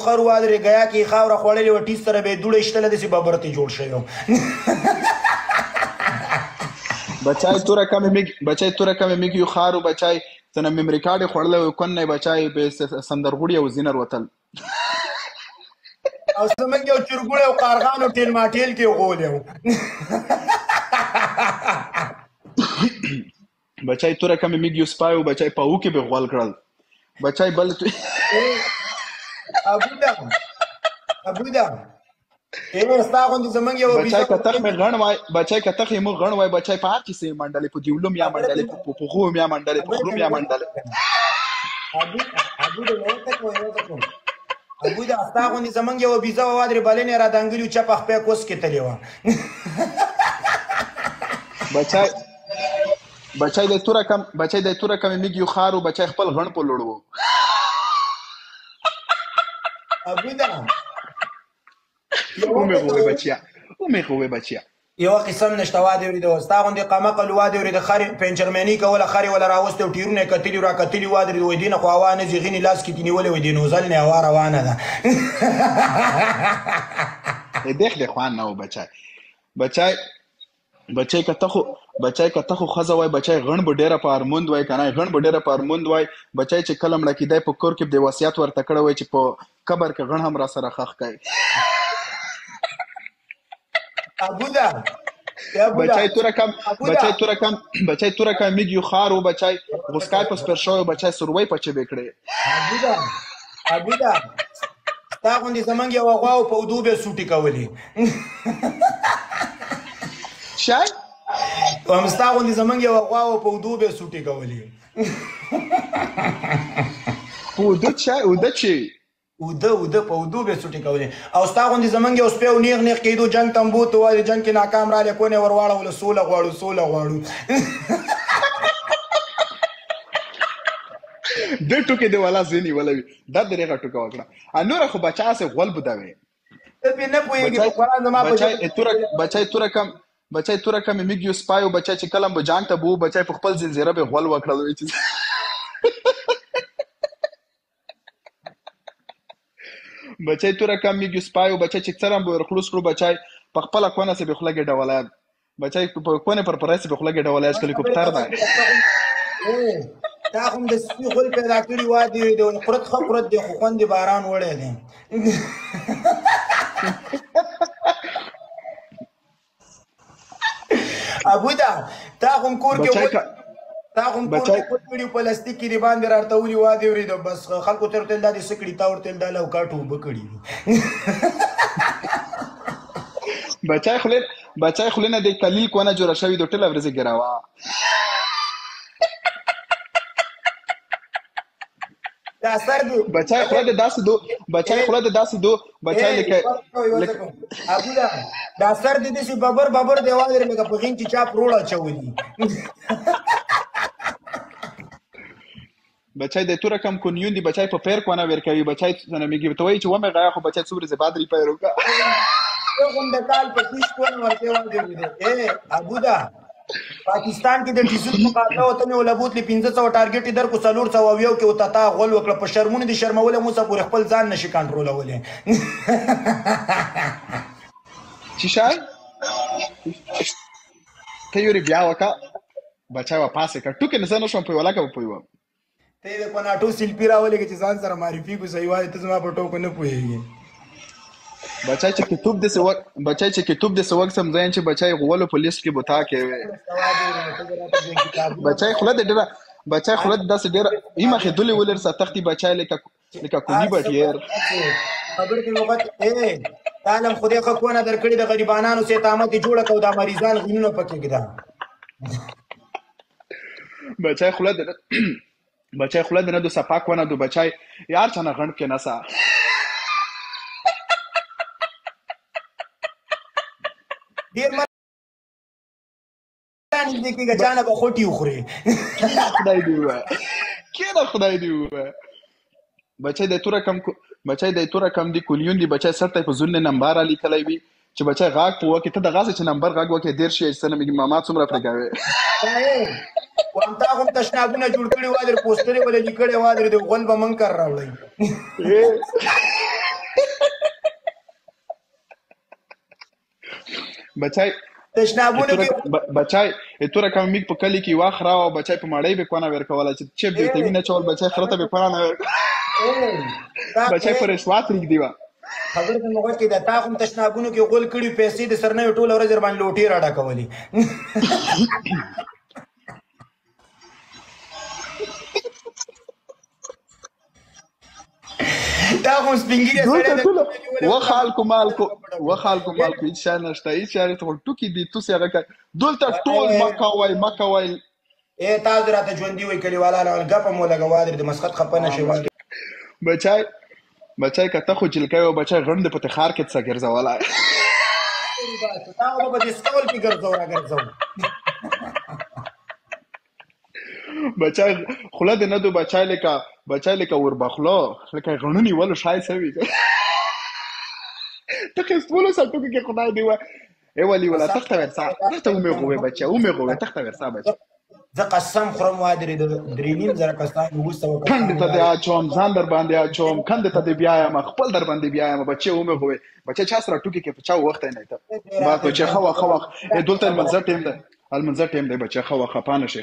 خر وادرې ګیا کې خاوره خوړلې وه ټیس سره به یې دوړه ایشتله داسې ببرتې جوړ شوی و بچای توره کمې میږ یو خارو بچای څنګه میم ریکارډ یې خوړلی و کون نه بچای به سندرغوړي او زینر وتل او زمونږ یو چرګوړی او قارغان او ټیل ماټیل کې غولی و بچای توره کمې میږ یو سپای و بچای په اوو کې به غول کړل بچای بل ابودا ستا غوندې زمونږ یو بچای کتخ مې غڼ وای بچای کتخ یې مو غڼ وای بچای په هر چیز یې منډلې په دیولم یا منډلې په پوغوم یا منډلې په خروم یا منډلې ابودا ستا غوندې زمونږ یو بیزه وه وادرې بلنې را دنګلي و چپه خپې کوس کې تلې وه بچای د توره کمې میږ یو خار و بچای خپل غڼ په لوړ و ابودا ومې خوبې بچیا یوه قسه هم نشته وادې اورېده ستا غوندې قمقل وادې اورېده خرې پنچرمیني کوله خرې وله راوستې او ټیرونه یې کتلي را کتلي وادرېده وایي دې نه خو هوا نه ځي غینې لاس کې دې نیولې وایي دې نوزل نه هوا روانه ده دیخ د خوان نه و بچای که ته خو ښځه وای بچای غڼ به ډېره په ارموند وای که نه غڼ به ډېره په ارموند وای بچای چې کله مړه کېدی په کور کې د وصیت ورته کړی وای چې په قبر کې غڼ هم را سره ښخ کوي ابودا بچای توره کم میږ یو خار و بچای غوسکای په سپر شوی بچای سروی په چبې کړی ابودا ستا غوندې زمونږ یوه غوا و په اودو به سوټې کولې شای ستا غوندې زمونږ یوه غوا و په اودو به سوټې کولې په اوده چې اوده په اودو به سوټې کولې او ستا غوندې زمونږ یو سپی و نیغ کېدو جنګ تمبو ته وایي جنګ کې ناکام رالی کونې ور واړوله سوله غواړو د ټوکې دی والا زینی ولوي دا درېغه ټوکه وکړه نوره خو بچا سه غول بودوي ته پې نه پوهېږې په قرآن زما په بچای توره کمې میږ یو سپای و بچای چې کله به جنګ ته بو بچای په خپل زنځیره به غول وکړل بچای توره کم میږ یو سپای و بچای چې څرم به ورخلوص کړو بچای په خپله کونه سې به خوله ګډولی بچای په کونه پر پرای سې به خوله ګډولی اس هلیکوپټر دی تا خو هم د سپي غول پیدا کړي وادي د قرت ښه قرت دی خو خوند د باران وړی دی ابودا تا خو هم کور کې کړي پلاستیک کې د باندې راټولي وادي اورېده بس خلکو ته ورته دا دې څه کړي تا ورته دا لوکاټ اوبه کړي بچای خولې نه د کلیل کونه جوړه شوې د ټوله ورځې ګراوه دا سر دی بچای خوله د داسې دو بچای لکه ابودا دا سر دی داسې ببر دی وادرې لکه په غین کې چا پروړ اچولي بچای د توره کم کونیون دی بچای په پیر کونه ورکوي بچای څنګه میږي ته وایي چې ومه غیا خو بچای څو ورځې بعد ری پیر وکړه کوم د کال په 30 کونه ورته وایي ابودا پاکستان کې د ټیسو مقابله وته مې ولبوتلې 500 ټارګټ در کو 400 ویو کې وته تا غول وکړه په شرمونه دي شرموله موسی پورې خپل ځان نشي کنټرولولې چې شای ته یوري بیا وکا بچا وا پاسه کا ټوکې نه زنه شم په ولا کا په یو ته د پناټو سیلپی راولې چې ځان سره معرفي کو صحیح وای ته زما په ټوکو نه پوهیږي بچای چې کتاب د سوق سمځاین چې بچای غول په لیست کې بوتا کې بچای خلد داسې ډېر ایمه خدلې ولر ساتختي بچای لکه کونی بټیر خبر کې وخت تعلم خدای خو کونه درکړي د غریبانو سي تامت جوړه کو د مریضان غینونه پکې کېدا بچای خلد نه د صفاک ونه د بچای یار څنګه غند کې نسا ډیر مانی دې کې غچانه به خوټي وخوري خدای دی بچای د توره کم دی کولیون دی بچای سرته په ځل نمبر علی کلی وی چې بچای غاګ په وکه ته د غاسه چې نمبر غاګ وکه ډیر شي سره میګ ماما څومره پرګاوي وانتا هم تشنابونه جوړ کړي وادر پوسټرې ولې لیکړې وادر د غول به من کار راوړي بچای تشنابونو کې بچای اتوره کوم میک په کلی کې واخ راو بچای په مړی به کونه ور کوله چې دې ته وینه چول بچای خرته به کونه بچای پر رشوت ریګ دیوا خبر ته موږ کې د تا کوم تشنابونو کې غول کړي پیسې د سرنه ټول ورځ باندې لوټي راډا کولې دا خو سپینګیره سره وخالکو مالکو هیڅ شي نشته هیڅ شي ته ټوکی دي تاسو هغه دلته ټول مکه وای تاسو راته ژوندۍ وای کلیواله غپه مو لګوا د مسخت خپنه شي بچای کته خو جلکای او بچای غند په تخار کې څه ګرځولا تاسو په دې سکول کې ګرځو بچای خله د ندو بچای لکه ور بخلو لکه غنونی ولو شای سوي ته کستولو ساتو کې خدای دی ای ولی ولا تخته ورسا تخته اومه غوې تخته ورسا بچا زه قسم خورم وادرې د درینیم زره کسان وګستو کند ته د اچوم ځان در باندې اچوم کند ته د بیایم خپل در باندې بیایم بچي اومه غوې بچا چا سره ټوکی کې پچا وخت نه ته با ته خو دلته المنظر ټیم دی بچا خو خپانه شي